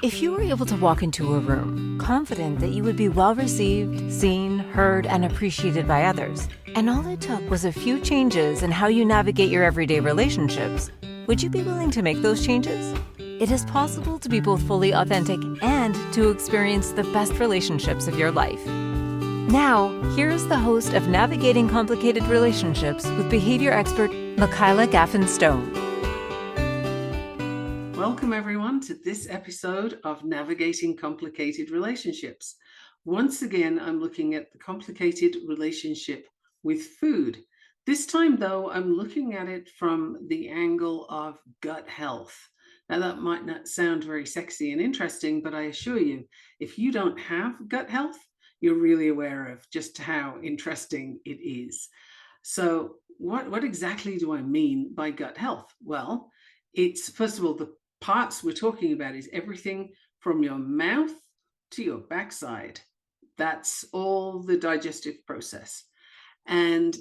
If you were able to walk into a room, confident that you would be well received, seen, heard, and appreciated by others, and all it took was a few changes in how you navigate your everyday relationships, would you be willing to make those changes? It is possible to be both fully authentic and to experience the best relationships of your life. Now, here is the host of Navigating Complicated Relationships with behavior expert Michaela Gaffen Stone. Welcome everyone to this episode of Navigating Complicated Relationships. Once again, I'm looking at the complicated relationship with food. This time though, I'm looking at it from the angle of gut health. Now that might not sound very sexy and interesting, but I assure you, if you don't have gut health, you're really aware of just how interesting it is. So what exactly do I mean by gut health? Well, it's first of all, the parts we're talking about is everything from your mouth to your backside. That's all the digestive process. And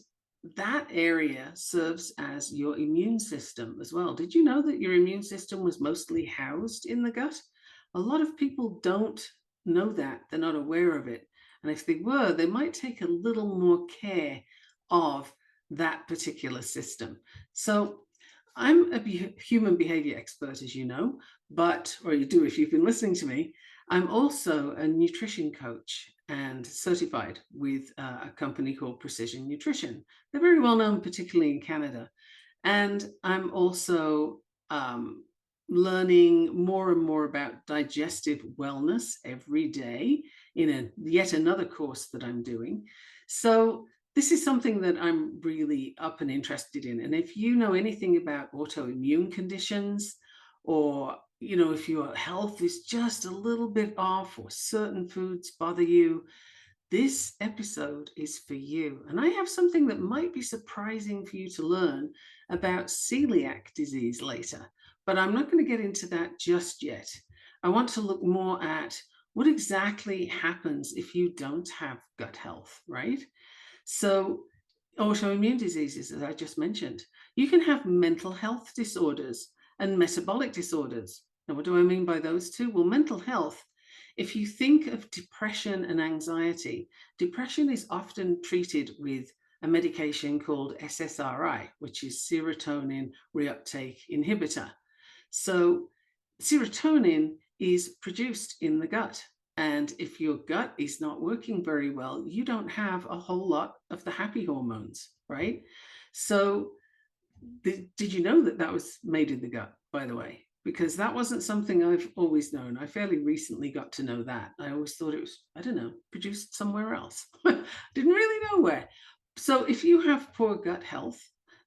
that area serves as your immune system as well. Did you know that your immune system was mostly housed in the gut? A lot of people don't know that. They're not aware of it. And if they were, they might take a little more care of that particular system. So I'm a human behavior expert, as you know, or you do if you've been listening to me. I'm also a nutrition coach and certified with a company called Precision Nutrition. They're very well known, particularly in Canada. And I'm also learning more and more about digestive wellness every day in yet another course that I'm doing. So this is something that I'm really up and interested in. And if you know anything about autoimmune conditions, or if your health is just a little bit off or certain foods bother you, this episode is for you. And I have something that might be surprising for you to learn about celiac disease later, but I'm not going to get into that just yet. I want to look more at what exactly happens if you don't have gut health, right? So autoimmune diseases, as I just mentioned, you can have mental health disorders and metabolic disorders. Now, what do I mean by those two? Well, mental health, if you think of depression and anxiety, depression is often treated with a medication called SSRI, which is serotonin reuptake inhibitor. So serotonin is produced in the gut. And if your gut is not working very well, you don't have a whole lot of the happy hormones, right? So did you know that was made in the gut, by the way? Because that wasn't something I've always known. I fairly recently got to know that. I always thought it was, I don't know, produced somewhere else. Didn't really know where. So if you have poor gut health,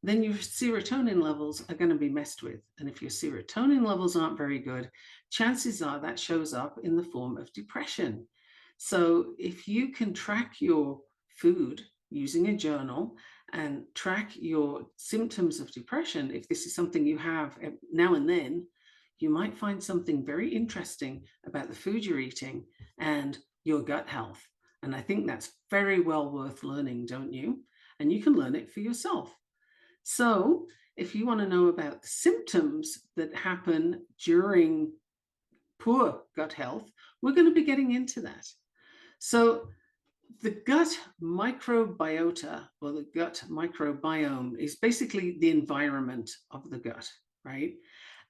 then your serotonin levels are going to be messed with. And if your serotonin levels aren't very good, chances are that shows up in the form of depression. So if you can track your food using a journal and track your symptoms of depression, if this is something you have now and then, you might find something very interesting about the food you're eating and your gut health. And I think that's very well worth learning, don't you? And you can learn it for yourself. So if you want to know about the symptoms that happen during poor gut health, we're going to be getting into that. So the gut microbiota, or the gut microbiome, is basically the environment of the gut, right?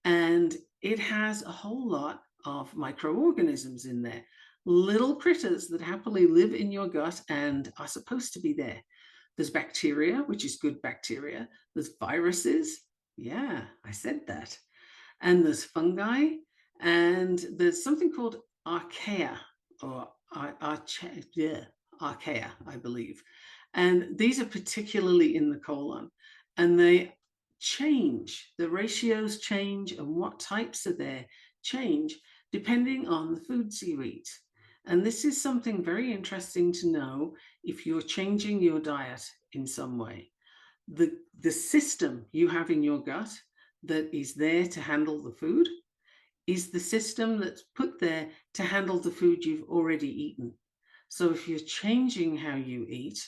And it has a whole lot of microorganisms in there, little critters that happily live in your gut and are supposed to be there. There's bacteria, which is good bacteria. There's viruses. Yeah, I said that. And there's fungi. And there's something called archaea, or archaea, I believe. And these are particularly in the colon. And they change, the ratios change, and what types are there change depending on the foods you eat. And this is something very interesting to know if you're changing your diet in some way. The system you have in your gut that is there to handle the food is the system that's put there to handle the food you've already eaten. So if you're changing how you eat,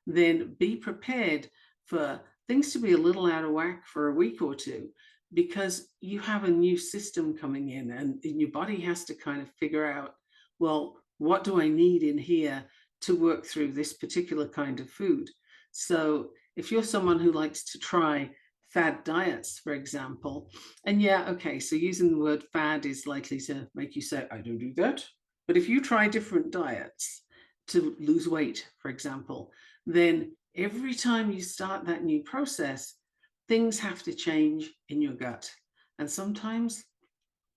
then be prepared for things to be a little out of whack for a week or two, because you have a new system coming in, and your body has to kind of figure out, well, what do I need in here to work through this particular kind of food? So if you're someone who likes to try fad diets, for example, and yeah, okay, so using the word fad is likely to make you say, I don't do that. But if you try different diets to lose weight, for example, then every time you start that new process, things have to change in your gut. And sometimes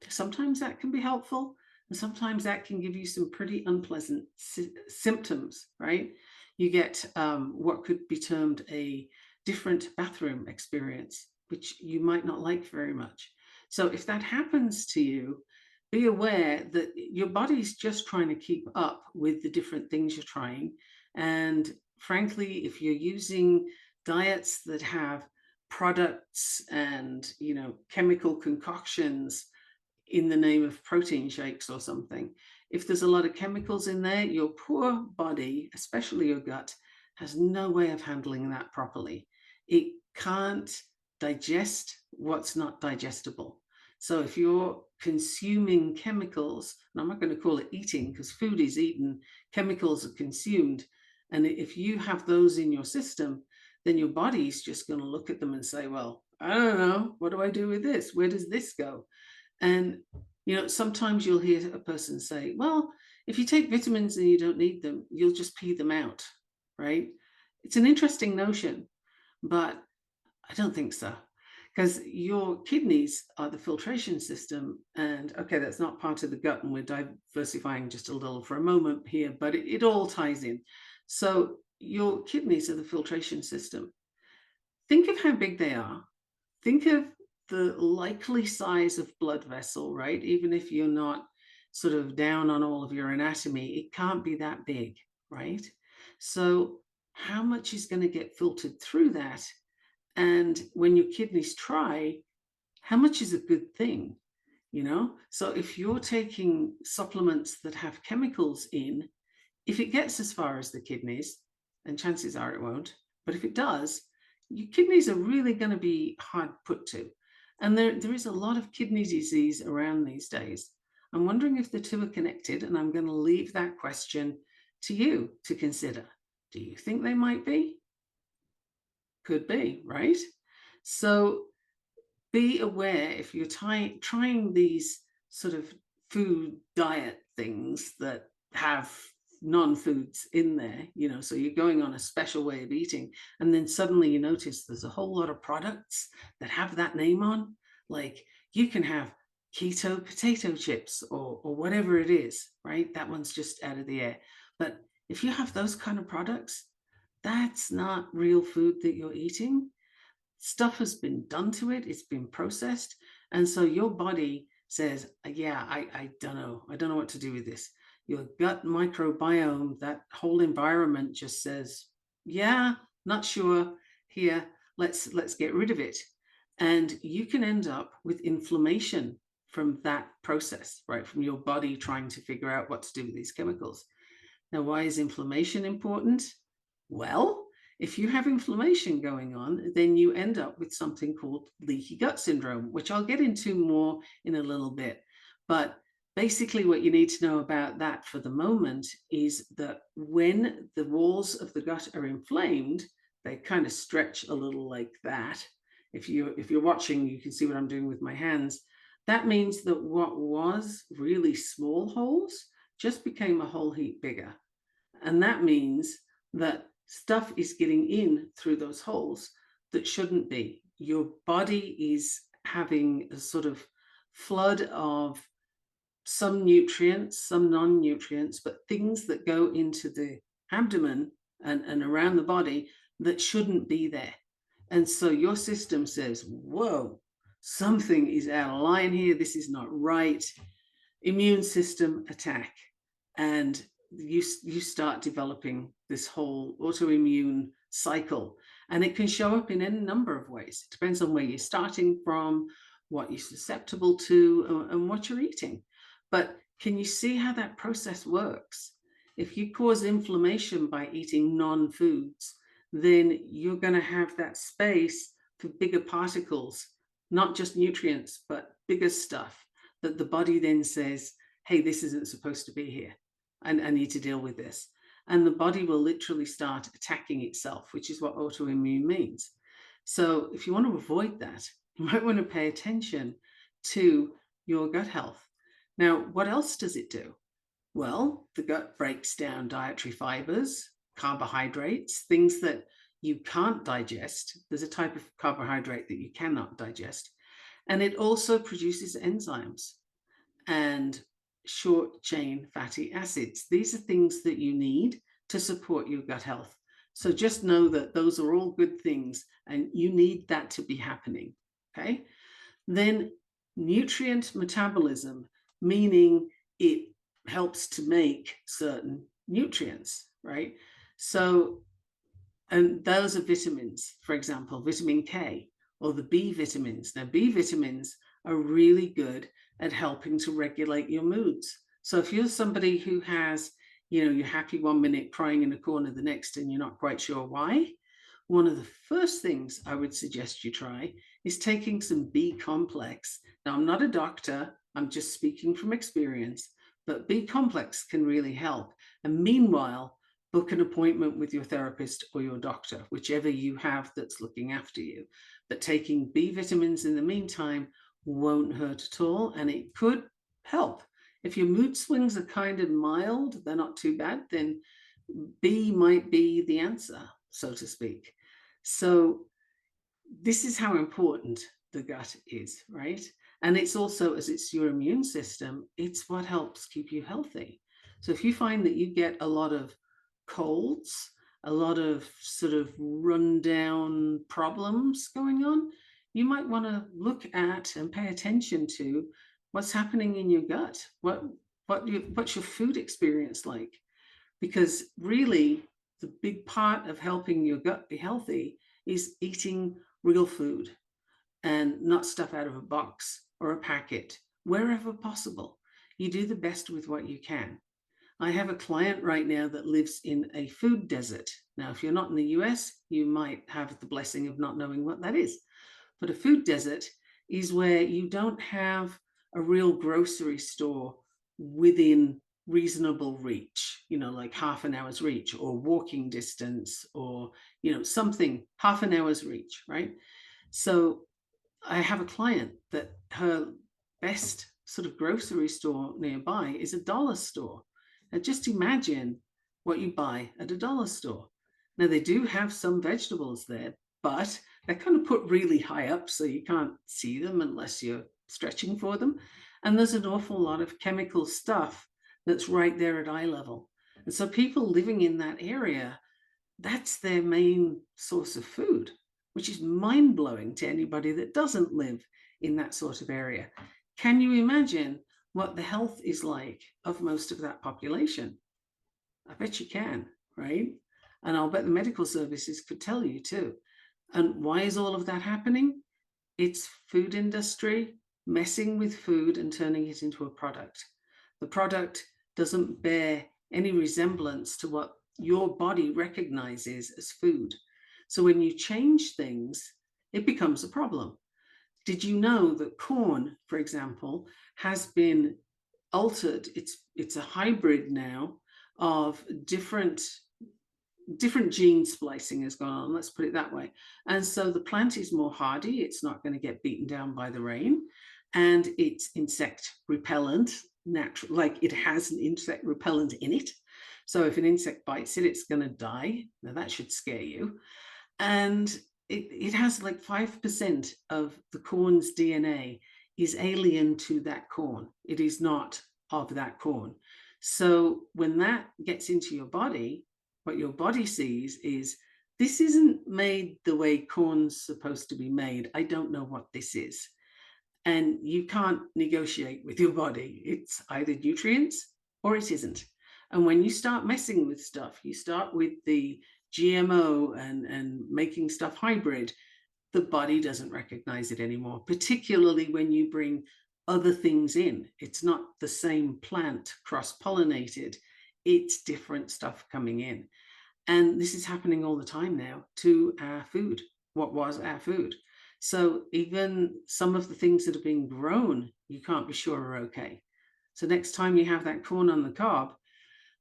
that can be helpful, and sometimes that can give you some pretty unpleasant symptoms, right? You get what could be termed a different bathroom experience, which you might not like very much. So if that happens to you, be aware that your body's just trying to keep up with the different things you're trying. And frankly, if you're using diets that have products and, chemical concoctions in the name of protein shakes or something, if there's a lot of chemicals in there, your poor body, especially your gut, has no way of handling that properly. It can't digest what's not digestible. So if you're consuming chemicals, and I'm not going to call it eating because food is eaten, chemicals are consumed. And if you have those in your system, then your body's just going to look at them and say, well, I don't know, what do I do with this? Where does this go? And, sometimes you'll hear a person say, well, if you take vitamins and you don't need them, you'll just pee them out, right? It's an interesting notion, but I don't think so. Because your kidneys are the filtration system. And okay, that's not part of the gut. And we're diversifying just a little for a moment here, but it all ties in. So your kidneys are the filtration system. Think of how big they are. Think of the likely size of blood vessel, right? Even if you're not sort of down on all of your anatomy, it can't be that big, right? So how much is going to get filtered through that? And when your kidneys try, how much is a good thing? So if you're taking supplements that have chemicals in, if it gets as far as the kidneys, and chances are it won't, but if it does, your kidneys are really going to be hard put to. And there is a lot of kidney disease around these days. I'm wondering if the two are connected, and I'm going to leave that question to you to consider. Do you think they might be? Could be, right? So be aware if you're trying these sort of food diet things that have non-foods in there, so you're going on a special way of eating, and then suddenly you notice there's a whole lot of products that have that name on, like you can have keto potato chips or whatever it is, right? That one's just out of the air. But if you have those kind of products, that's not real food that you're eating. Stuff has been done to it, it's been processed. And so your body says, yeah, I don't know. I don't know what to do with this. Your gut microbiome, that whole environment just says, yeah, not sure. Here, let's get rid of it. And you can end up with inflammation from that process, right? From your body trying to figure out what to do with these chemicals. Now, why is inflammation important? Well, if you have inflammation going on, then you end up with something called leaky gut syndrome, which I'll get into more in a little bit. But basically, what you need to know about that for the moment is that when the walls of the gut are inflamed, they kind of stretch a little like that. If you're watching, you can see what I'm doing with my hands. That means that what was really small holes just became a whole heap bigger. And that means that stuff is getting in through those holes that shouldn't be. Your body is having a sort of flood of some nutrients, some non-nutrients, but things that go into the abdomen and around the body that shouldn't be there. And so your system says, whoa, something is out of line here. This is not right. Immune system attack. And you start developing this whole autoimmune cycle. And it can show up in any number of ways. It depends on where you're starting from, what you're susceptible to, and what you're eating. But can you see how that process works? If you cause inflammation by eating non-foods, then you're going to have that space for bigger particles not just nutrients, but bigger stuff that the body then says, hey, this isn't supposed to be here. I need to deal with this. And the body will literally start attacking itself, which is what autoimmune means. So if you want to avoid that, you might want to pay attention to your gut health. Now, what else does it do? Well, the gut breaks down dietary fibers, carbohydrates, things that you can't digest. There's a type of carbohydrate that you cannot digest. And it also produces enzymes and short chain fatty acids. These are things that you need to support your gut health. So just know that those are all good things and you need that to be happening. Okay. Then nutrient metabolism, meaning it helps to make certain nutrients, right? So, and those are vitamins, for example, vitamin K or the B vitamins. Now, B vitamins are really good at helping to regulate your moods. So if you're somebody who has, you're happy one minute, crying in a corner the next, and you're not quite sure why, one of the first things I would suggest you try is taking some B complex. Now, I'm not a doctor, I'm just speaking from experience, but B complex can really help. And meanwhile, book an appointment with your therapist or your doctor, whichever you have that's looking after you. But taking B vitamins in the meantime won't hurt at all, and it could help. If your mood swings are kind of mild, they're not too bad, then B might be the answer, so to speak. So this is how important the gut is, right? And it's also, as it's your immune system, it's what helps keep you healthy. So if you find that you get a lot of colds, a lot of sort of rundown problems going on, you might want to look at and pay attention to what's happening in your gut. What's your food experience like? Because really, the big part of helping your gut be healthy is eating real food and not stuff out of a box or a packet, wherever possible. You do the best with what you can. I have a client right now that lives in a food desert. Now, if you're not in the US, you might have the blessing of not knowing what that is. But a food desert is where you don't have a real grocery store within reasonable reach, like half an hour's reach or walking distance or, something half an hour's reach, right? So I have a client that her best sort of grocery store nearby is a dollar store. Now just imagine what you buy at a dollar store. Now they do have some vegetables there, but they're kind of put really high up so you can't see them unless you're stretching for them. And there's an awful lot of chemical stuff that's right there at eye level. And so people living in that area, that's their main source of food, which is mind-blowing to anybody that doesn't live in that sort of area. Can you imagine what the health is like of most of that population? I bet you can, right? And I'll bet the medical services could tell you too. And why is all of that happening? It's food industry messing with food and turning it into a product. The product doesn't bear any resemblance to what your body recognizes as food. So when you change things, it becomes a problem. Did you know that corn, for example, has been altered? It's a hybrid now of different gene splicing has gone on, let's put it that way. And so the plant is more hardy, it's not going to get beaten down by the rain, and it's insect repellent, natural, like it has an insect repellent in it. So if an insect bites it, it's going to die. Now that should scare you. And it has like 5% of the corn's DNA is alien to that corn. It is not of that corn. So when that gets into your body, what your body sees is, this isn't made the way corn's supposed to be made. I don't know what this is. And you can't negotiate with your body. It's either nutrients or it isn't. And when you start messing with stuff, you start with the GMO and making stuff hybrid, the body doesn't recognize it anymore, particularly when you bring other things in. It's not the same plant cross-pollinated, it's different stuff coming in. And this is happening all the time now to our food, what was our food. So even some of the things that are being grown, you can't be sure are okay. So next time you have that corn on the cob,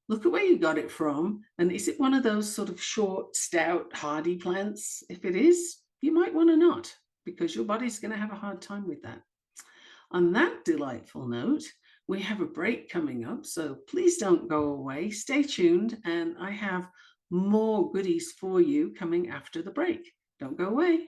look at where you got it from. And is it one of those sort of short, stout, hardy plants? If it is, you might want to not, because your body's going to have a hard time with that. On that delightful note, we have a break coming up, so please don't go away. Stay tuned, and I have more goodies for you coming after the break. Don't go away.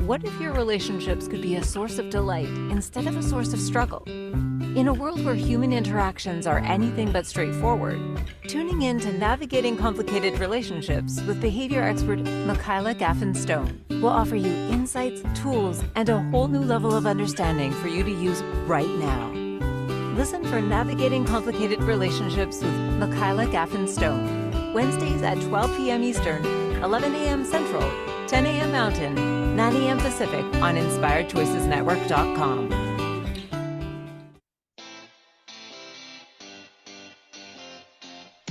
What if your relationships could be a source of delight instead of a source of struggle? In a world where human interactions are anything but straightforward, tuning in to Navigating Complicated Relationships with behavior expert Michaela Gaffen Stone will offer you insights, tools, and a whole new level of understanding for you to use right now. Listen for Navigating Complicated Relationships with Michaela Gaffen Stone, Wednesdays at 12 p.m. Eastern, 11 a.m. Central, 10 a.m. Mountain, 9 a.m. Pacific on InspiredChoicesNetwork.com.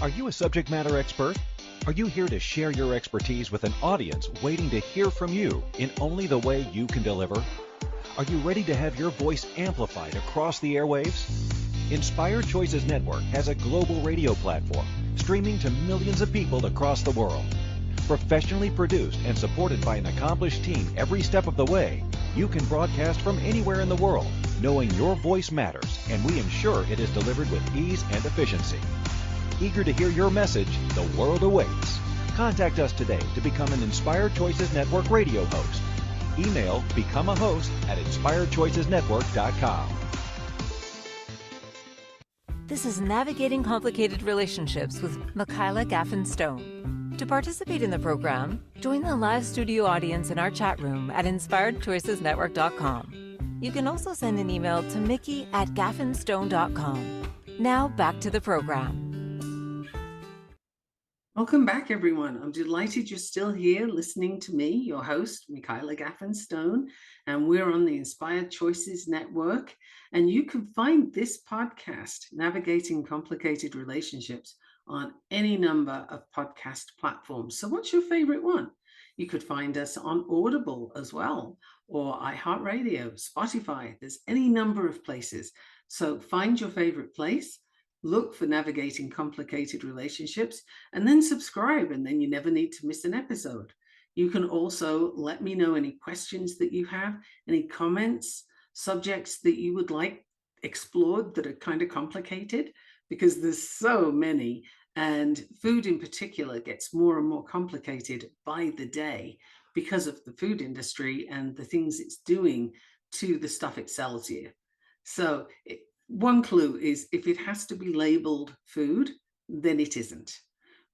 Are you a subject matter expert? Are you here to share your expertise with an audience waiting to hear from you in only the way you can deliver? Are you ready to have your voice amplified across the airwaves? Inspired Choices Network has a global radio platform streaming to millions of people across the world. Professionally produced and supported by an accomplished team every step of the way, you can broadcast from anywhere in the world, knowing your voice matters, and we ensure it is delivered with ease and efficiency. Eager to hear your message, the world awaits. Contact us today to become an Inspired Choices Network radio host. Email become a host at inspiredchoicesnetwork.com. This is Navigating Complicated Relationships with Michaela Gaffen Stone. To participate in the program, join the live studio audience in our chat room at inspiredchoicesnetwork.com. You can also send an email to mickey@gaffenstone.com. Now back to the program. Welcome back, everyone. I'm delighted you're still here listening to me, your host, Michaela Gaffen Stone, and we're on the Inspired Choices Network. And you can find this podcast, Navigating Complicated Relationships, on any number of podcast platforms. So what's your favorite one? You could find us on Audible as well, or iHeartRadio, Spotify. There's any number of places. So find your favorite place. Look for Navigating Complicated Relationships, and then subscribe, and then you never need to miss an episode. You can also let me know any questions that you have, any comments, subjects that you would like explored that are kind of complicated, because there's so many, and food in particular gets more and more complicated by the day because of the food industry and the things it's doing to the stuff it sells you. So one clue is if it has to be labeled food, then it isn't,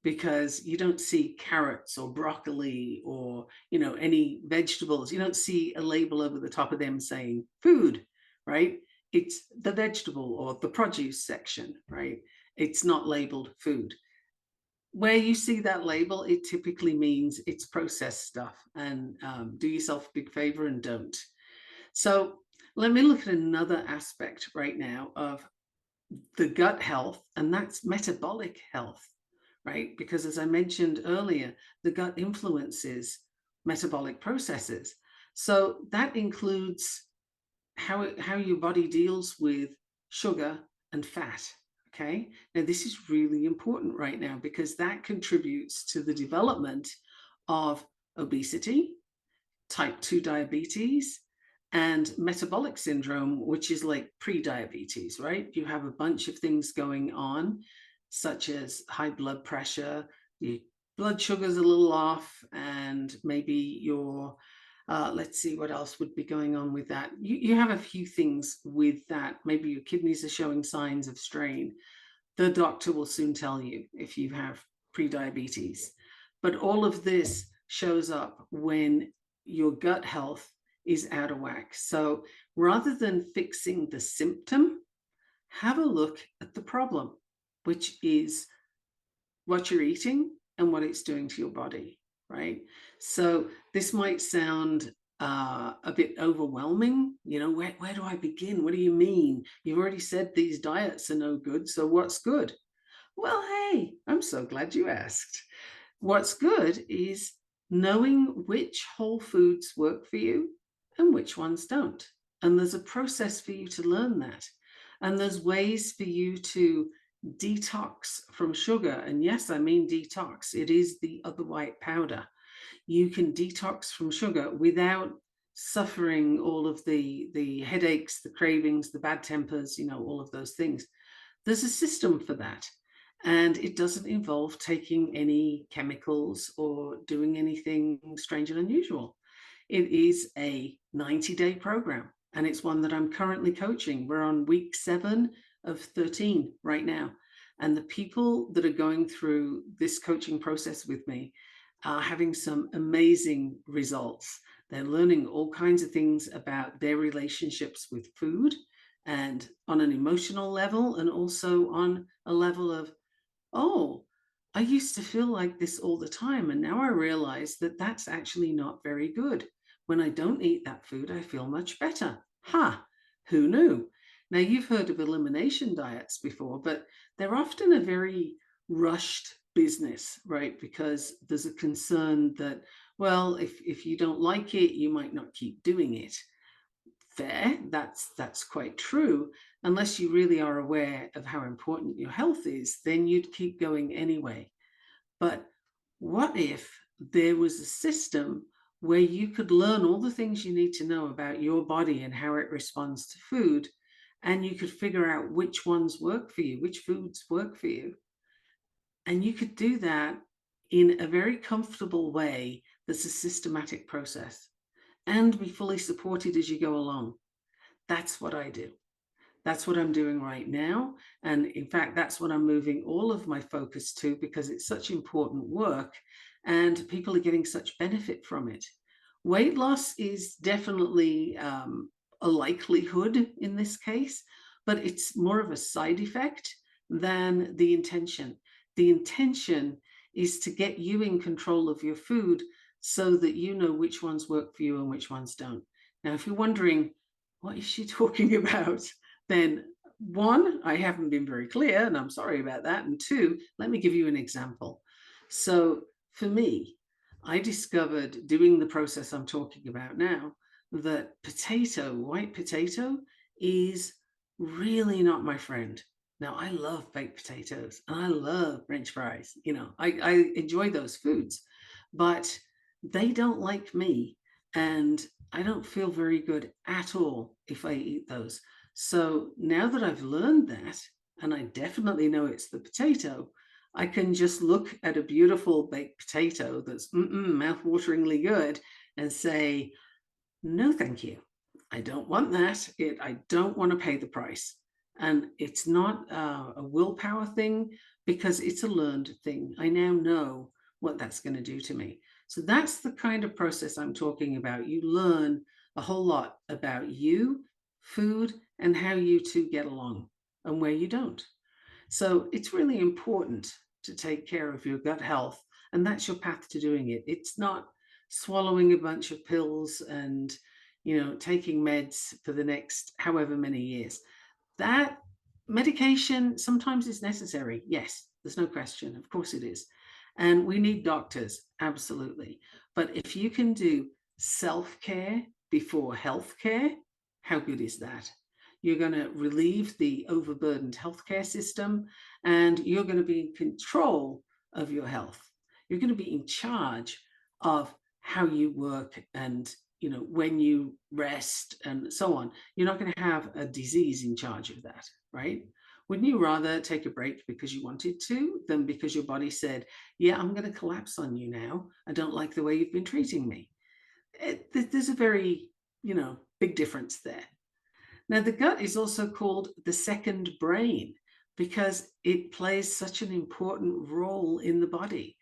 because you don't see carrots or broccoli or, any vegetables. You don't see a label over the top of them saying food, right? It's the vegetable or the produce section, right? It's not labeled food. Where you see that label, it typically means it's processed stuff, and do yourself a big favor and don't. So let me look at another aspect right now of the gut health, and that's metabolic health, right? Because as I mentioned earlier, the gut influences metabolic processes. So that includes how your body deals with sugar and fat, okay? Now, this is really important right now because that contributes to the development of obesity, type 2 diabetes, and metabolic syndrome, which is like pre-diabetes, right? You have a bunch of things going on, such as high blood pressure, your blood sugar's a little off, and maybe your, let's see what else would be going on with that. You have a few things with that. Maybe your kidneys are showing signs of strain. The doctor will soon tell you if you have pre-diabetes. But all of this shows up when your gut health is out of whack. So rather than fixing the symptom, have a look at the problem, which is what you're eating and what it's doing to your body, right? So this might sound a bit overwhelming. Where do I begin? What do you mean? You've already said these diets are no good. So what's good? Well, hey, I'm so glad you asked. What's good is knowing which whole foods work for you and which ones don't. And there's a process for you to learn that. And there's ways for you to detox from sugar. And yes, I mean detox. It is the other white powder. You can detox from sugar without suffering all of the headaches, the cravings, the bad tempers, all of those things. There's a system for that. And it doesn't involve taking any chemicals or doing anything strange and unusual. It is a 90-day program, and it's one that I'm currently coaching. We're on week 7 of 13 right now. And the people that are going through this coaching process with me are having some amazing results. They're learning all kinds of things about their relationships with food, and on an emotional level, and also on a level of, oh, I used to feel like this all the time, and now I realize that that's actually not very good. When I don't eat that food, I feel much better. Who knew? Now, you've heard of elimination diets before, but they're often a very rushed business, right? Because there's a concern that, well, if you don't like it, you might not keep doing it. Fair, that's quite true. Unless you really are aware of how important your health is, then you'd keep going anyway. But what if there was a system where you could learn all the things you need to know about your body and how it responds to food, and you could figure out which ones work for you, which foods work for you, and you could do that in a very comfortable way that's a systematic process, and be fully supported as you go along. That's what I do. That's what I'm doing right now. And in fact, that's what I'm moving all of my focus to, because it's such important work and people are getting such benefit from it. Weight loss is definitely a likelihood in this case, but it's more of a side effect than the intention. The intention is to get you in control of your food so that you know which ones work for you and which ones don't. Now, if you're wondering, what is she talking about? Then 1, I haven't been very clear, and I'm sorry about that. And 2, let me give you an example. So for me, I discovered doing the process I'm talking about now that white potato, is really not my friend. Now, I love baked potatoes and I love French fries. I enjoy those foods, but they don't like me, and I don't feel very good at all if I eat those. So now that I've learned that, and I definitely know it's the potato, I can just look at a beautiful baked potato that's mouth-wateringly good and say, no, thank you. I don't want that. I don't want to pay the price. And it's not a willpower thing, because it's a learned thing. I now know what that's going to do to me. So that's the kind of process I'm talking about. You learn a whole lot about you, food, and how you two get along, and where you don't. So it's really important to take care of your gut health, and that's your path to doing it. It's not swallowing a bunch of pills and taking meds for the next however many years. That medication sometimes is necessary. Yes, there's no question. Of course it is. And we need doctors, absolutely. But if you can do self-care before healthcare, how good is that? You're going to relieve the overburdened healthcare system, and you're going to be in control of your health. You're going to be in charge of how you work and when you rest and so on. You're not going to have a disease in charge of that, right? Wouldn't you rather take a break because you wanted to than because your body said, yeah, I'm going to collapse on you now. I don't like the way you've been treating me. There's a very, big difference there. Now, the gut is also called the second brain because it plays such an important role in the body.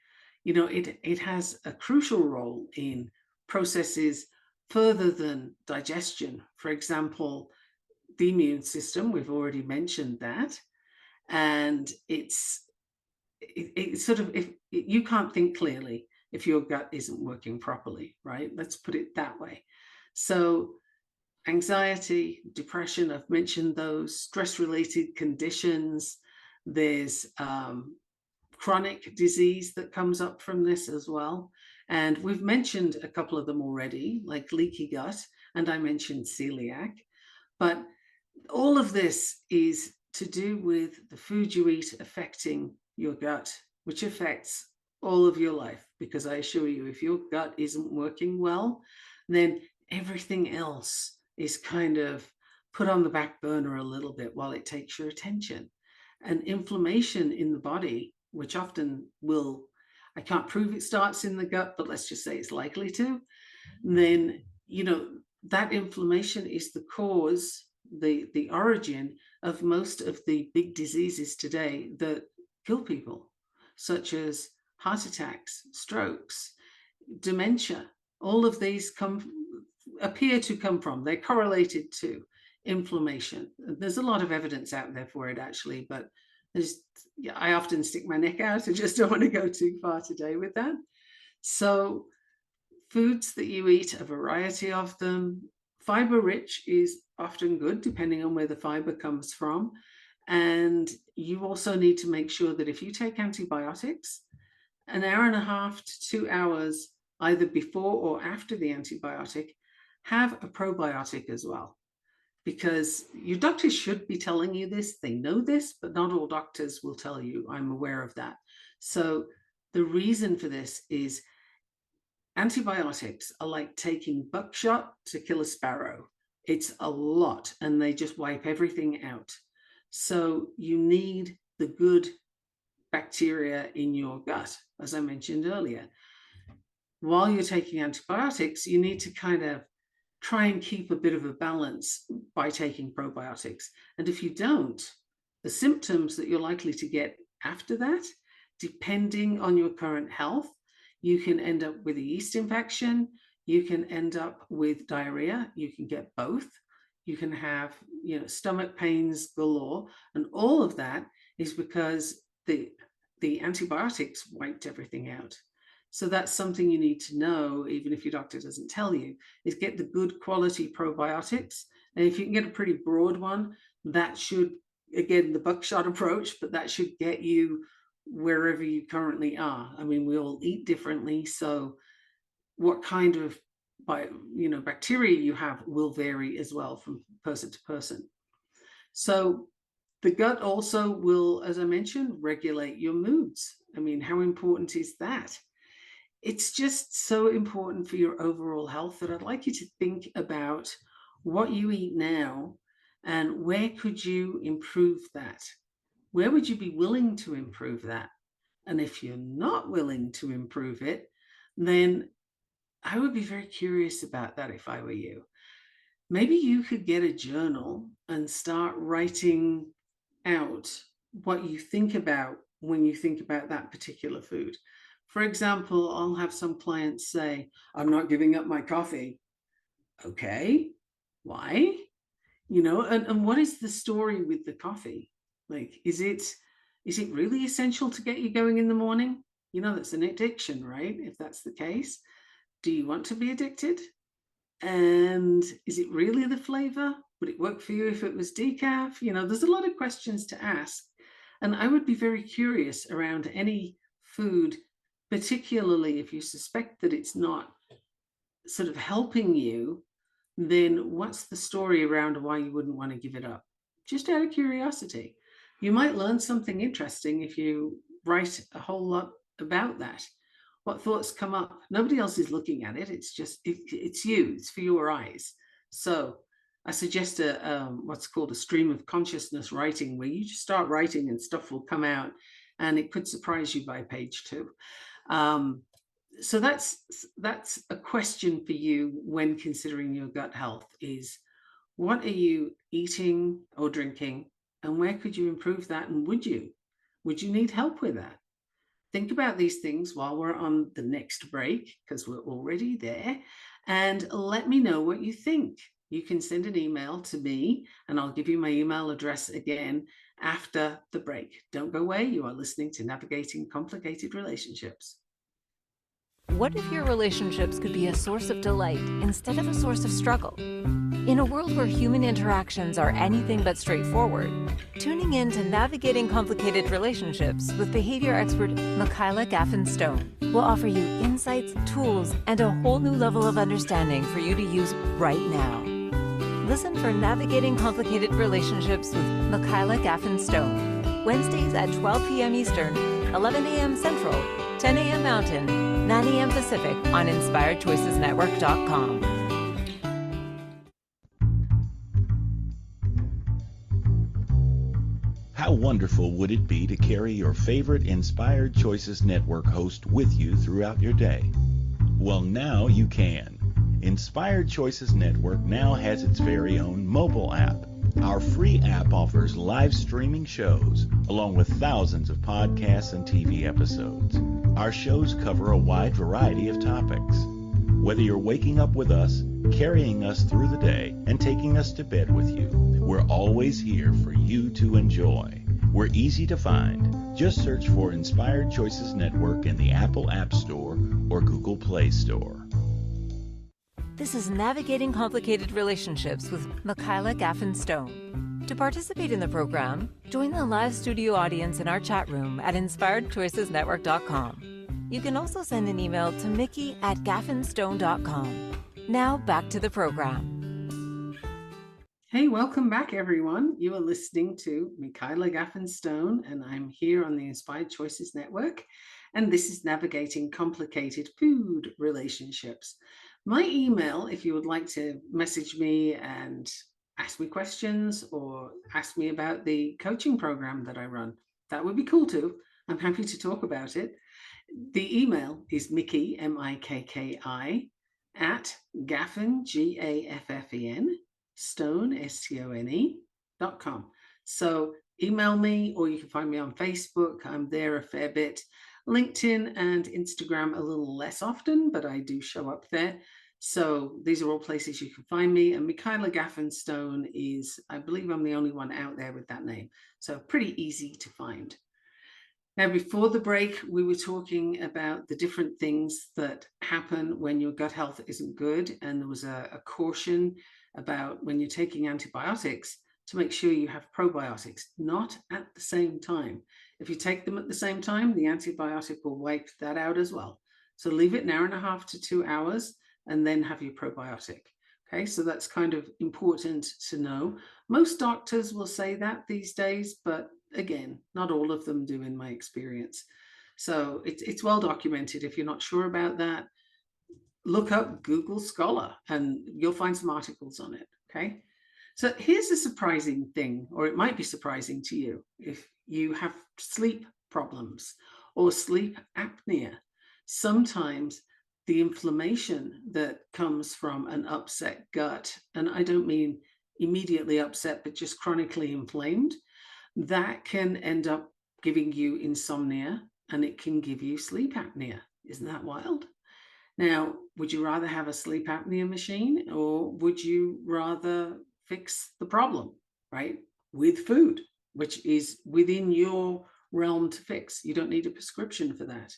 It has a crucial role in processes further than digestion. For example, the immune system, we've already mentioned that. And it's sort of, if you can't think clearly if your gut isn't working properly, right? Let's put it that way. So anxiety, depression, I've mentioned those, stress-related conditions. There's chronic disease that comes up from this as well. And we've mentioned a couple of them already, like leaky gut, and I mentioned celiac. But all of this is to do with the food you eat affecting your gut, which affects all of your life. Because I assure you, if your gut isn't working well, then everything else is kind of put on the back burner a little bit while it takes your attention. And inflammation in the body, which often will, I can't prove it starts in the gut, but let's just say it's likely to, then, that inflammation is the cause, the origin of most of the big diseases today that kill people, such as heart attacks, strokes, dementia. All of these appear to come from, they're correlated to inflammation. There's a lot of evidence out there for it, actually, but I often stick my neck out. I just don't want to go too far today with that. So foods that you eat, a variety of them. Fiber rich is often good, depending on where the fiber comes from. And you also need to make sure that if you take antibiotics, an hour and a half to 2 hours, either before or after the antibiotic, have a probiotic as well. Because your doctors should be telling you this, they know this, but not all doctors will tell you. I'm aware of that. So the reason for this is antibiotics are like taking buckshot to kill a sparrow. It's a lot, and they just wipe everything out. So you need the good bacteria in your gut, as I mentioned earlier. While you're taking antibiotics, you need to kind of try and keep a bit of a balance by taking probiotics. And if you don't, the symptoms that you're likely to get after that, depending on your current health, you can end up with a yeast infection, you can end up with diarrhea, you can get both, you can have, stomach pains galore, and all of that is because the antibiotics wiped everything out. So that's something you need to know, even if your doctor doesn't tell you, is get the good quality probiotics. And if you can get a pretty broad one, that should, again, the buckshot approach, but that should get you wherever you currently are. I mean, we all eat differently, so what kind of bacteria you have will vary as well from person to person. So the gut also will, as I mentioned, regulate your moods. I mean, how important is that? It's just so important for your overall health that I'd like you to think about what you eat now and where could you improve that? Where would you be willing to improve that? And if you're not willing to improve it, then I would be very curious about that if I were you. Maybe you could get a journal and start writing out what you think about when you think about that particular food. For example, I'll have some clients say, I'm not giving up my coffee. Okay, why? And what is the story with the coffee? Like, is it really essential to get you going in the morning? That's an addiction, right? If that's the case, do you want to be addicted? And is it really the flavor? Would it work for you if it was decaf? There's a lot of questions to ask. And I would be very curious around any food, particularly if you suspect that it's not sort of helping you, then what's the story around why you wouldn't want to give it up? Just out of curiosity. You might learn something interesting if you write a whole lot about that. What thoughts come up? Nobody else is looking at it. It's just, it's you, it's for your eyes. So I suggest what's called a stream of consciousness writing, where you just start writing and stuff will come out and it could surprise you by page 2. So that's a question for you when considering your gut health is, what are you eating or drinking and where could you improve that? And would you need help with that? Think about these things while we're on the next break, because we're already there, and let me know what you think. You can send an email to me and I'll give you my email address again after the break. Don't go away. You are listening to Navigating Complicated Relationships. What if your relationships could be a source of delight instead of a source of struggle? In a world where human interactions are anything but straightforward, tuning in to Navigating Complicated Relationships with behavior expert Michaela Gaffen Stone will offer you insights, tools, and a whole new level of understanding for you to use right now. Listen for Navigating Complicated Relationships with Michaela Gaffen Stone, Wednesdays at 12 p.m. Eastern, 11 a.m. Central, 10 a.m. Mountain, 9 a.m. Pacific on InspiredChoicesNetwork.com. How wonderful would it be to carry your favorite Inspired Choices Network host with you throughout your day? Well, now you can. Inspired Choices Network now has its very own mobile app. Our free app offers live streaming shows, along with thousands of podcasts and TV episodes. Our shows cover a wide variety of topics. Whether you're waking up with us, carrying us through the day, and taking us to bed with you, we're always here for you to enjoy. We're easy to find. Just search for Inspired Choices Network in the Apple App Store or Google Play Store. This is Navigating Complicated Relationships with Michaela Gaffen Stone. To participate in the program, join the live studio audience in our chat room at InspiredChoicesNetwork.com. You can also send an email to mickey@gaffenstone.com. Now back to the program. Hey, welcome back, everyone. You are listening to Michaela Gaffen Stone, and I'm here on the Inspired Choices Network, and this is Navigating Complicated Food Relationships. My email, if you would like to message me and ask me questions or ask me about the coaching program that I run, that would be cool too. I'm happy to talk about it. The email is Mickey, M-I-K-K-I, at Gaffen, G-A-F-F-E-N, Stone, STONE.com. So email me, or you can find me on Facebook. I'm there a fair bit. LinkedIn and Instagram a little less often, but I do show up there. So these are all places you can find me. And Michaela Gaffen Stone is, I believe I'm the only one out there with that name. So pretty easy to find. Now, before the break, we were talking about the different things that happen when your gut health isn't good. And there was a caution about when you're taking antibiotics to make sure you have probiotics, not at the same time. If you take them at the same time, the antibiotic will wipe that out as well. So leave it an hour and a half to 2 hours and then have your probiotic. Okay, so that's kind of important to know. Most doctors will say that these days, but again, not all of them do in my experience. So it's well documented. If you're not sure about that, look up Google Scholar and you'll find some articles on it. Okay. So here's a surprising thing, or it might be surprising to you if you have sleep problems or sleep apnea. Sometimes the inflammation that comes from an upset gut, and I don't mean immediately upset, but just chronically inflamed, that can end up giving you insomnia and it can give you sleep apnea. Isn't that wild? Now, would you rather have a sleep apnea machine, or would you rather fix the problem, right, with food, which is within your realm to fix? You don't need a prescription for that.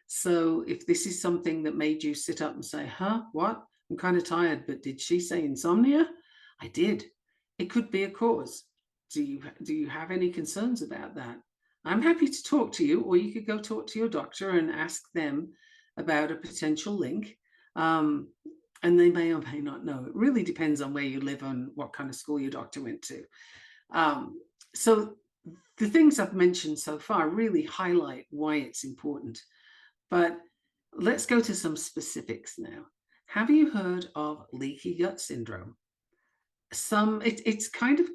So if this is something that made you sit up and say, what? I'm kind of tired, but did she say insomnia? I did. It could be a cause. Do you have any concerns about that? I'm happy to talk to you, or you could go talk to your doctor and ask them about a potential link. And they may or may not know. It really depends on where you live and what kind of school your doctor went to. So the things I've mentioned so far really highlight why it's important. But let's go to some specifics now. Have you heard of leaky gut syndrome? It's kind of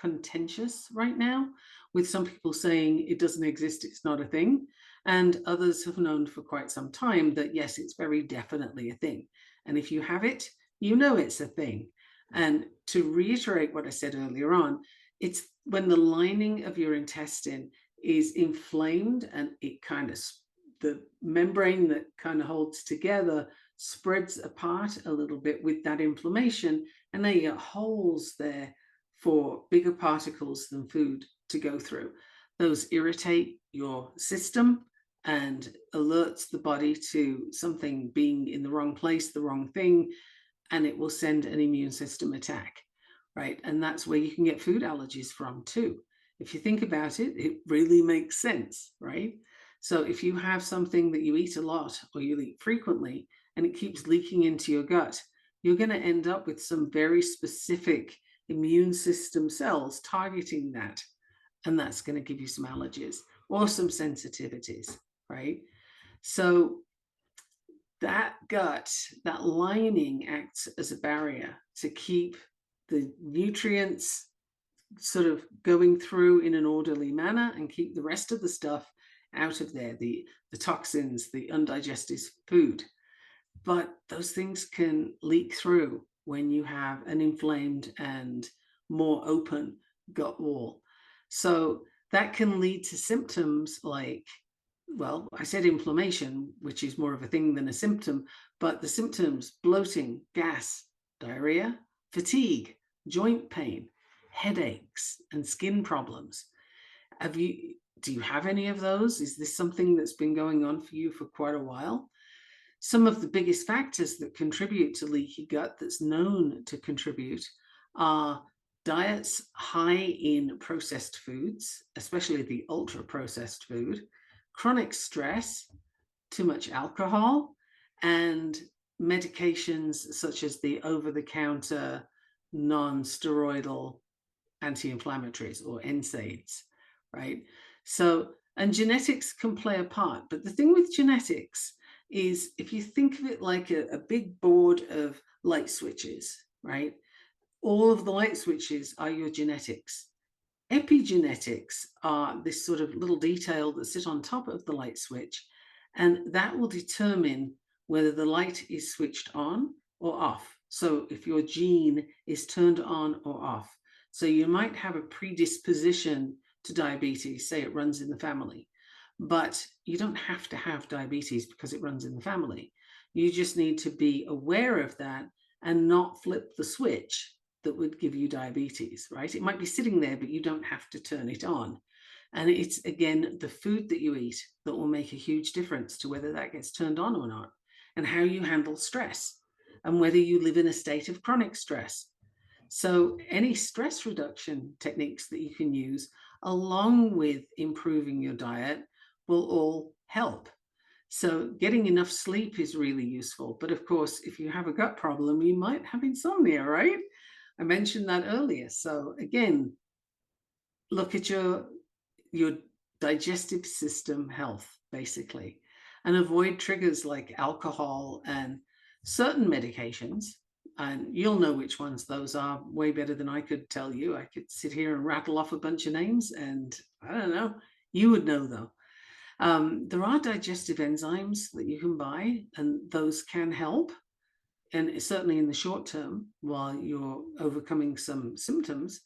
contentious right now, with some people saying it doesn't exist, it's not a thing. And others have known for quite some time that, yes, it's very definitely a thing. And if you have it, you know it's a thing. And to reiterate what I said earlier on, it's when the lining of your intestine is inflamed and it kind of, the membrane that kind of holds together spreads apart a little bit with that inflammation, and then you get holes there for bigger particles than food to go through. Those irritate your system and alerts the body to something being in the wrong place, the wrong thing, and it will send an immune system attack, right? And that's where you can get food allergies from too. If you think about it, it really makes sense, right? So if you have something that you eat a lot or you eat frequently and it keeps leaking into your gut, you're going to end up with some very specific immune system cells targeting that. And that's going to give you some allergies or some sensitivities, right? So that gut, that lining acts as a barrier to keep the nutrients sort of going through in an orderly manner and keep the rest of the stuff out of there, the toxins, the undigested food. But those things can leak through when you have an inflamed and more open gut wall. So that can lead to symptoms like, well, I said inflammation, which is more of a thing than a symptom, but the symptoms: bloating, gas, diarrhea, fatigue, joint pain, headaches, and skin problems. Do you have any of those? Is this something that's been going on for you for quite a while? Some of the biggest factors that contribute to leaky gut, that's known to contribute, are diets high in processed foods, especially the ultra processed food, chronic stress, too much alcohol, and medications such as the over-the-counter non-steroidal anti-inflammatories, or NSAIDs, right? So, and genetics can play a part. But the thing with genetics is, if you think of it like a big board of light switches, right? All of the light switches are your genetics. Epigenetics are this sort of little detail that sit on top of the light switch, and that will determine whether the light is switched on or off. So if your gene is turned on or off. So you might have a predisposition to diabetes, say it runs in the family, but you don't have to have diabetes because it runs in the family. You just need to be aware of that and not flip the switch that would give you diabetes, right? It might be sitting there, but you don't have to turn it on. And it's, again, the food that you eat that will make a huge difference to whether that gets turned on or not, and how you handle stress, and whether you live in a state of chronic stress. So any stress reduction techniques that you can use, along with improving your diet, will all help. So getting enough sleep is really useful. But of course, if you have a gut problem, you might have insomnia, right? I mentioned that earlier. So again, look at your digestive system health, basically, and avoid triggers like alcohol and certain medications. And you'll know which ones those are way better than I could tell you. I could sit here and rattle off a bunch of names, and I don't know, you would know though. There are digestive enzymes that you can buy, and those can help. And certainly in the short term, while you're overcoming some symptoms.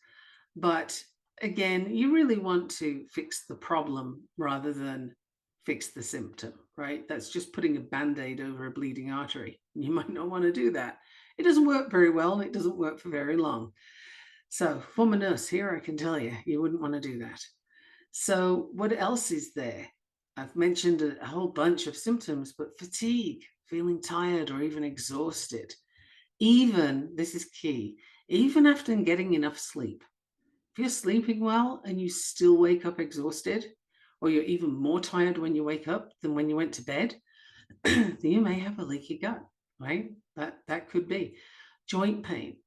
But again, you really want to fix the problem rather than fix the symptom, right? That's just putting a Band-Aid over a bleeding artery. You might not want to do that. It doesn't work very well, and it doesn't work for very long. So from a nurse here, I can tell you, you wouldn't want to do that. So what else is there? I've mentioned a whole bunch of symptoms, but fatigue, feeling tired or even exhausted. Even, this is key, even after getting enough sleep. If you're sleeping well and you still wake up exhausted, or you're even more tired when you wake up than when you went to bed, then you may have a leaky gut, right? That could be. Joint pain.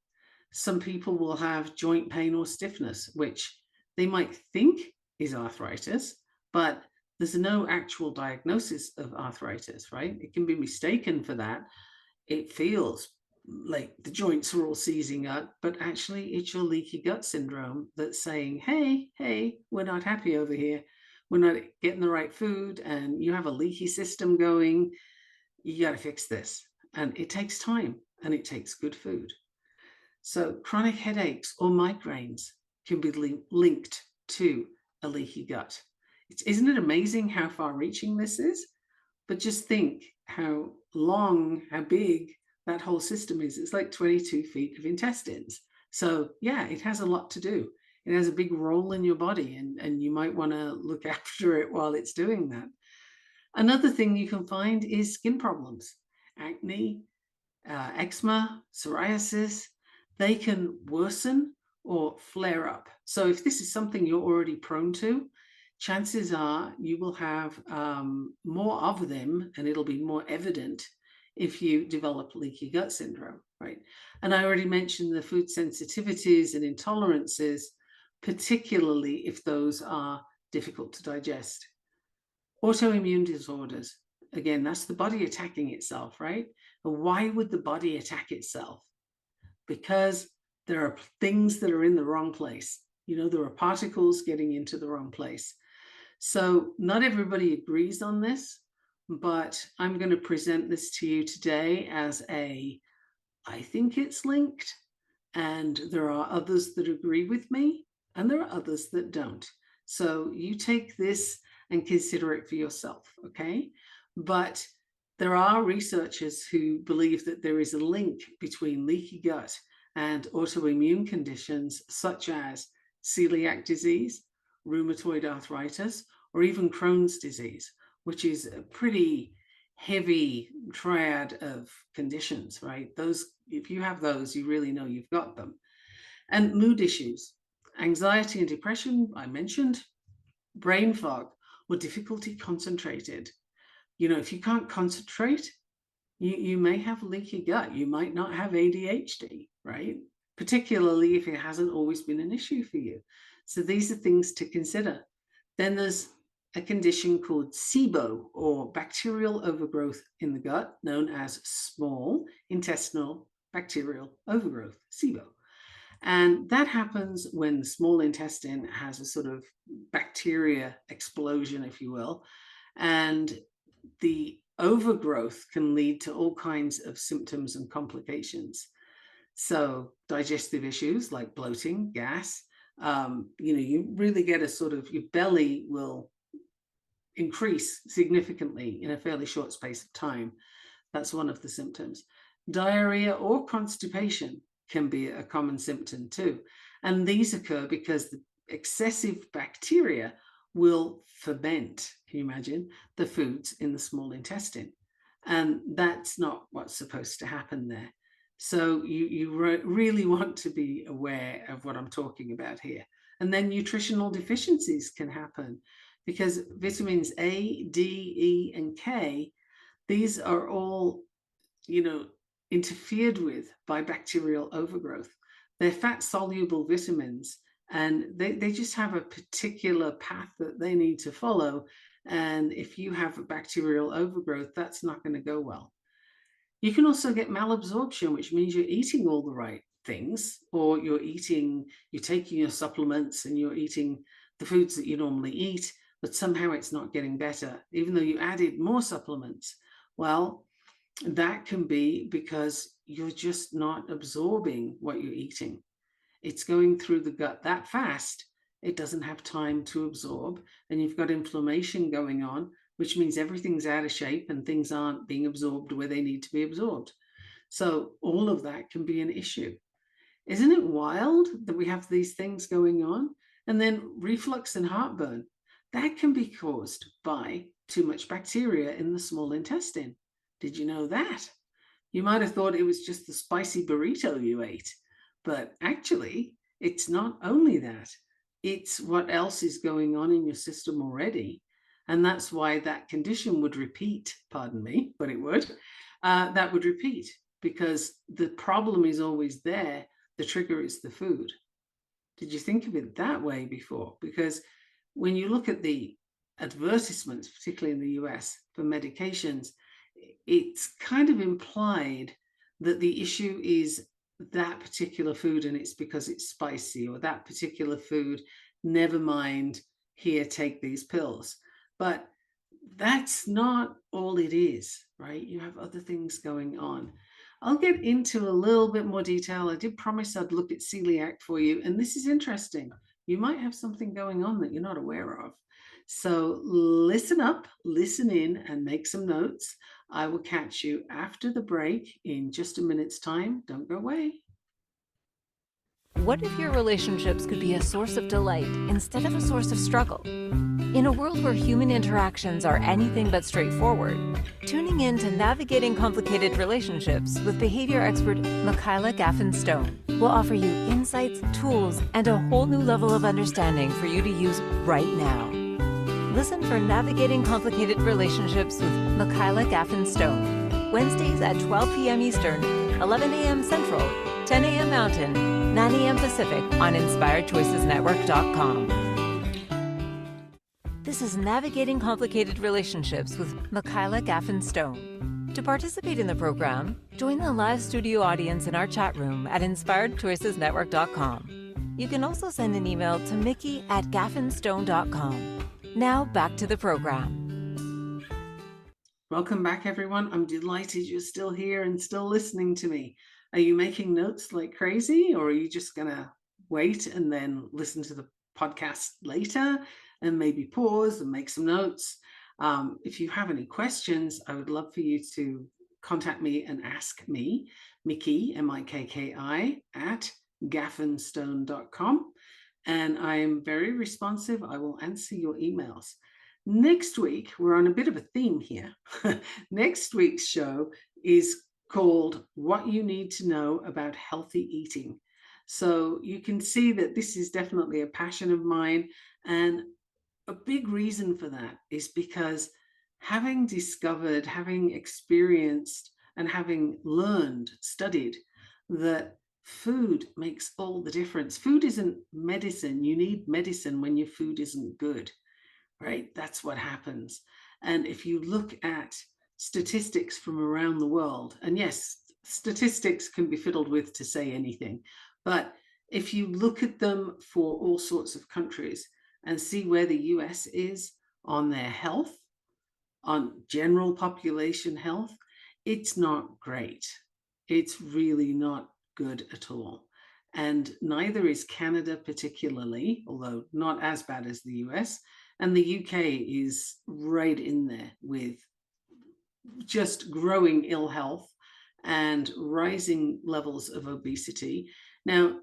Some people will have joint pain or stiffness, which they might think is arthritis, but there's no actual diagnosis of arthritis, right? It can be mistaken for that. It feels like the joints are all seizing up, but actually it's your leaky gut syndrome that's saying, hey, we're not happy over here. We're not getting the right food, and you have a leaky system going. You got to fix this. And it takes time, and it takes good food. So chronic headaches or migraines can be linked to a leaky gut. Isn't it amazing how far-reaching this is? But just think how long, how big that whole system is. It's like 22 feet of intestines. So yeah, it has a lot to do. It has a big role in your body, and you might want to look after it while it's doing that. Another thing you can find is skin problems, acne, eczema, psoriasis, they can worsen or flare up. So if this is something you're already prone to, chances are you will have more of them, and it'll be more evident if you develop leaky gut syndrome, right? And I already mentioned the food sensitivities and intolerances, particularly if those are difficult to digest. Autoimmune disorders, again, that's the body attacking itself, right? But why would the body attack itself? Because there are things that are in the wrong place. There are particles getting into the wrong place. So not everybody agrees on this, but I'm going to present this to you today as I think it's linked, and there are others that agree with me, and there are others that don't. So you take this and consider it for yourself, okay? But there are researchers who believe that there is a link between leaky gut and autoimmune conditions such as celiac disease, rheumatoid arthritis, or even Crohn's disease, which is a pretty heavy triad of conditions, right? Those, if you have those, you really know you've got them. And mood issues, anxiety and depression, I mentioned, brain fog or difficulty concentrated. If you can't concentrate, you may have leaky gut. You might not have ADHD, right? Particularly if it hasn't always been an issue for you. So these are things to consider. Then there's a condition called SIBO, or bacterial overgrowth in the gut, known as small intestinal bacterial overgrowth, SIBO. And that happens when the small intestine has a sort of bacteria explosion, if you will, and the overgrowth can lead to all kinds of symptoms and complications. So digestive issues like bloating, gas, you really get a sort of, your belly will increase significantly in a fairly short space of time. That's one of the symptoms. Diarrhea or constipation can be a common symptom too. And these occur because the excessive bacteria will ferment, can you imagine, the foods in the small intestine. And that's not what's supposed to happen there. So you really want to be aware of what I'm talking about here. And then nutritional deficiencies can happen because vitamins A, D, E, and K, these are all, interfered with by bacterial overgrowth. They're fat-soluble vitamins, and they just have a particular path that they need to follow. And if you have a bacterial overgrowth, that's not going to go well. You can also get malabsorption, which means you're eating all the right things, or you're taking your supplements and you're eating the foods that you normally eat, but somehow it's not getting better, even though you added more supplements. Well, that can be because you're just not absorbing what you're eating. It's going through the gut that fast, it doesn't have time to absorb, and you've got inflammation going on, which means everything's out of shape and things aren't being absorbed where they need to be absorbed. So all of that can be an issue. Isn't it wild that we have these things going on? And then reflux and heartburn, that can be caused by too much bacteria in the small intestine. Did you know that? You might have thought it was just the spicy burrito you ate, but actually it's not only that, it's what else is going on in your system already. And that's why that condition would repeat, pardon me, but it would, that would repeat because the problem is always there. The trigger is the food. Did you think of it that way before? Because when you look at the advertisements, particularly in the US for medications, it's kind of implied that the issue is that particular food and it's because it's spicy, or that particular food, never mind, here, take these pills. But that's not all it is, right? You have other things going on. I'll get into a little bit more detail. I did promise I'd look at celiac for you, and this is interesting. You might have something going on that you're not aware of. So listen up, listen in, and make some notes. I will catch you after the break in just a minute's time. Don't go away. What if your relationships could be a source of delight instead of a source of struggle? In a world where human interactions are anything but straightforward, tuning in to Navigating Complicated Relationships with behavior expert Michaela Gaffen Stone will offer you insights, tools, and a whole new level of understanding for you to use right now. Listen for Navigating Complicated Relationships with Michaela Gaffen Stone, Wednesdays at 12 p.m. Eastern, 11 a.m. Central, 10 a.m. Mountain, 9 a.m. Pacific on InspiredChoicesNetwork.com. This is Navigating Complicated Relationships with Michaela Gaffen Stone. To participate in the program, join the live studio audience in our chat room at InspiredChoicesNetwork.com. You can also send an email to mickey@gaffenstone.com. Now back to the program. Welcome back, everyone. I'm delighted you're still here and still listening to me. Are you making notes like crazy, or are you just going to wait and then listen to the podcast later and maybe pause and make some notes? If you have any questions, I would love for you to contact me and ask me, Mickey, M-I-K-K-I, at gaffenstone.com. And I am very responsive. I will answer your emails. Next week, we're on a bit of a theme here. Next week's show is called What You Need to Know About Healthy Eating. So you can see that this is definitely a passion of mine. And a big reason for that is because having discovered, having experienced, and having learned, studied that food makes all the difference. Food isn't medicine. You need medicine when your food isn't good, right? That's what happens. And if you look at statistics from around the world, and yes, statistics can be fiddled with to say anything, but if you look at them for all sorts of countries and see where the US is on their health, on general population health, it's not great. It's really not good at all. And neither is Canada particularly, although not as bad as the US. And the UK is right in there with just growing ill health and rising levels of obesity. Now,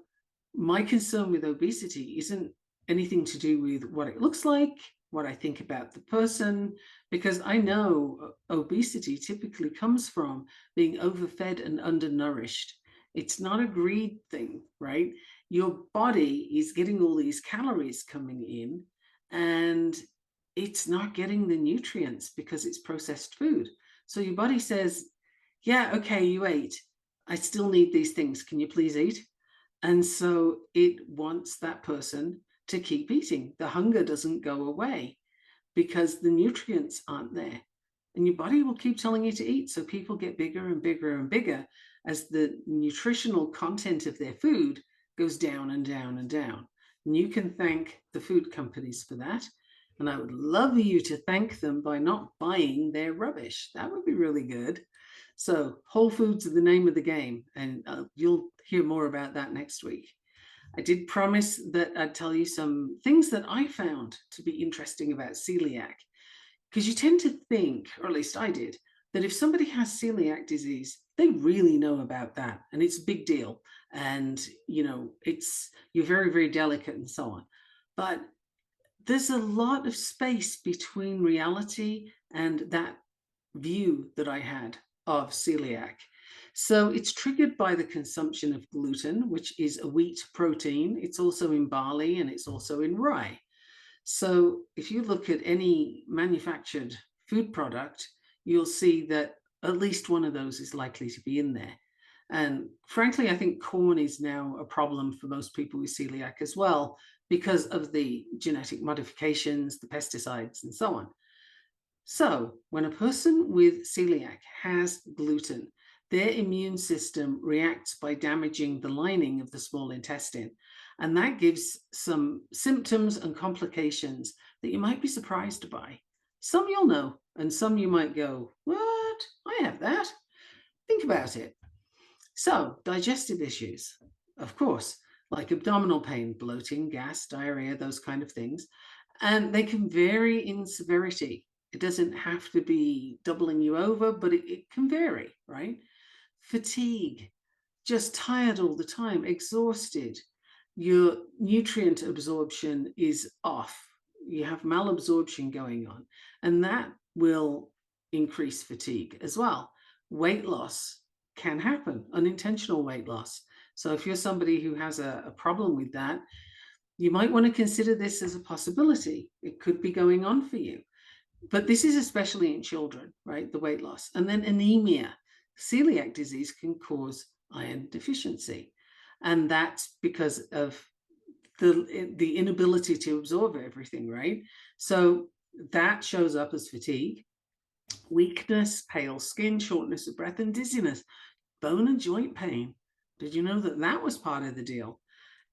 my concern with obesity isn't anything to do with what it looks like, what I think about the person, because I know obesity typically comes from being overfed and undernourished. It's not a greed thing, right? Your body is getting all these calories coming in and it's not getting the nutrients because it's processed food. So your body says, yeah, okay, you ate. I still need these things. Can you please eat? And so it wants that person to keep eating. The hunger doesn't go away because the nutrients aren't there. And your body will keep telling you to eat. So people get bigger and bigger and bigger as the nutritional content of their food goes down and down and down. And you can thank the food companies for that. And I would love you to thank them by not buying their rubbish. That would be really good. So Whole Foods are the name of the game. And you'll hear more about that next week. I did promise that I'd tell you some things that I found to be interesting about celiac, because you tend to think, or at least I did, that if somebody has celiac disease, they really know about that and it's a big deal. And, you know, you're very, very delicate and so on. But there's a lot of space between reality and that view that I had of celiac. So it's triggered by the consumption of gluten, which is a wheat protein. It's also in barley and it's also in rye. So if you look at any manufactured food product, you'll see that at least one of those is likely to be in there. And frankly, I think corn is now a problem for most people with celiac as well, because of the genetic modifications, the pesticides, and so on. So when a person with celiac has gluten, their immune system reacts by damaging the lining of the small intestine. And that gives some symptoms and complications that you might be surprised by. Some you'll know, and some you might go, what? I have that. Think about it. So digestive issues, of course, like abdominal pain, bloating, gas, diarrhea, those kind of things. And they can vary in severity. It doesn't have to be doubling you over, but it can vary, right? Fatigue, just tired all the time, exhausted. Your nutrient absorption is off. you have malabsorption going on, and that will increase fatigue as well. Weight loss can happen, unintentional weight loss. So if you're somebody who has a problem with that, you might want to consider this as a possibility. It could be going on for you. But this is especially in children, right? The weight loss. And then anemia. Celiac disease can cause iron deficiency. And that's because of the inability to absorb everything, right? So that shows up as fatigue, weakness, pale skin, shortness of breath, and dizziness, bone and joint pain. Did you know that that was part of the deal?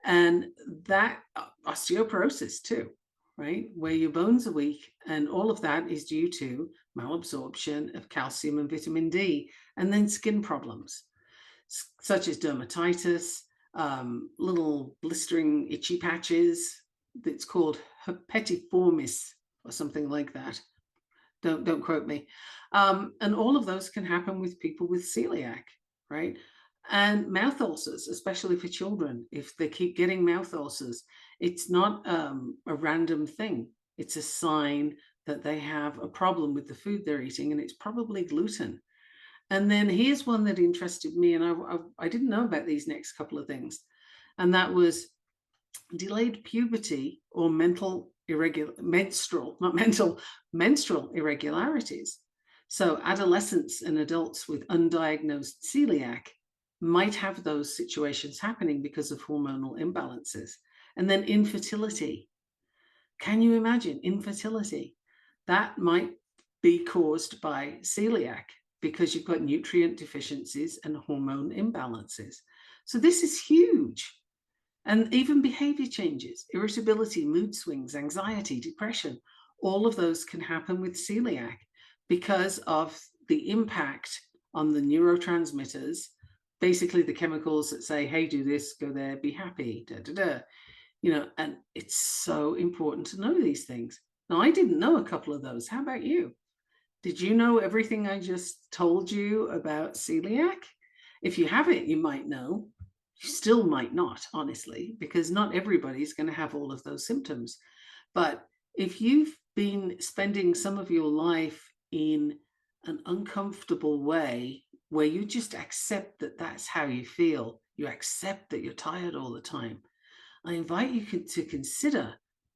And that osteoporosis too, right? Where your bones are weak, and all of that is due to malabsorption of calcium and vitamin D, and then skin problems such as dermatitis, little blistering itchy patches. That's called herpetiformis or something like that. Don't quote me. And all of those can happen with people with celiac, right? And mouth ulcers, especially for children, if they keep getting mouth ulcers, it's not a random thing. It's a sign that they have a problem with the food they're eating, and it's probably gluten. And then here's one that interested me, and I didn't know about these next couple of things, and that was delayed puberty or menstrual irregularities. So adolescents and adults with undiagnosed celiac might have those situations happening because of hormonal imbalances. And then infertility. Can you imagine infertility? That might be caused by celiac because you've got nutrient deficiencies and hormone imbalances. So this is huge. And even behavior changes, irritability, mood swings, anxiety, depression, all of those can happen with celiac because of the impact on the neurotransmitters, basically the chemicals that say, hey, do this, go there, be happy, da, da, da. You know, and it's so important to know these things. Now, I didn't know a couple of those. How about you? Did you know everything I just told you about celiac? If you haven't, you might know. You still might not, honestly, because not everybody's going to have all of those symptoms. But if you've been spending some of your life in an uncomfortable way, where you just accept that that's how you feel, you accept that you're tired all the time, I invite you to consider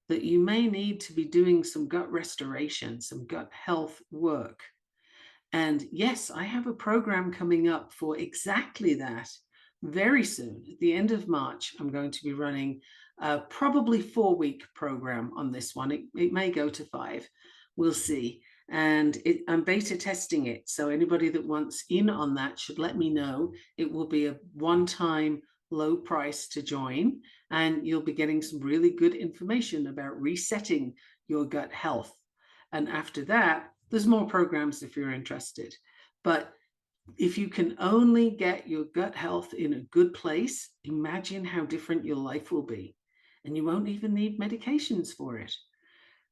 that you may need to be doing some gut restoration, some gut health work. And yes, I have a program coming up for exactly that very soon. At the end of March, I'm going to be running a probably 4-week program on this one. It may go to 5. We'll see. And I'm beta testing it. So anybody that wants in on that should let me know. It will be a one-time low price to join, and you'll be getting some really good information about resetting your gut health. And after that, there's more programs if you're interested. But if you can only get your gut health in a good place, imagine how different your life will be. And you won't even need medications for it.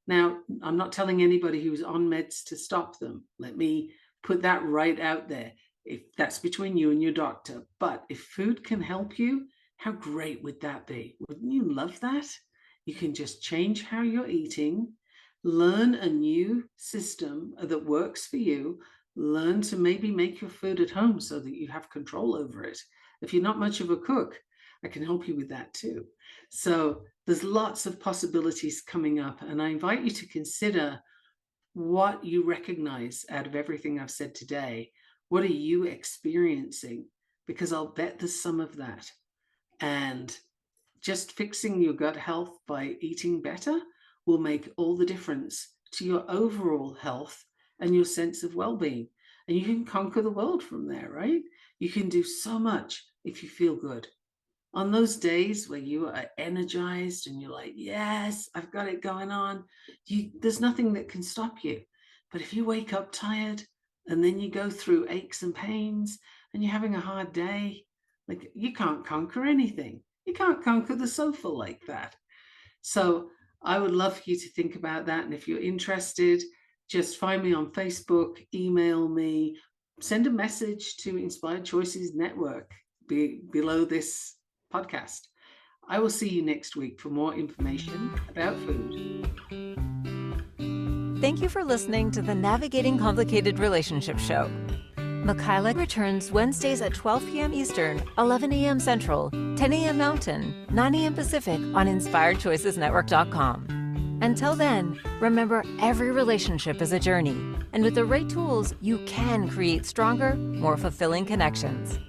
Now, I'm not telling anybody who's on meds to stop them. Let me put that right out there. If that's between you and your doctor. But if food can help you, how great would that be? Wouldn't you love that? You can just change how you're eating, learn a new system that works for you, learn to maybe make your food at home so that you have control over it. If you're not much of a cook, I can help you with that too. So there's lots of possibilities coming up, and I invite you to consider what you recognize out of everything I've said today. What are you experiencing? Because I'll bet there's some of that. And just fixing your gut health by eating better will make all the difference to your overall health and your sense of well-being. And you can conquer the world from there, right? You can do so much if you feel good. On those days where you are energized and you're like, yes, I've got it going on, there's nothing that can stop you. But if you wake up tired, and then you go through aches and pains, and you're having a hard day, like, you can't conquer anything. You can't conquer the sofa like that. So I would love for you to think about that. And if you're interested, just find me on Facebook, email me, send a message to Inspired Choices Network below this podcast. I will see you next week for more information about food. Thank you for listening to the Navigating Complicated Relationships show. Michaela returns Wednesdays at 12 p.m. Eastern, 11 a.m. Central, 10 a.m. Mountain, 9 a.m. Pacific on InspiredChoicesNetwork.com. Until then, remember every relationship is a journey, and with the right tools, you can create stronger, more fulfilling connections.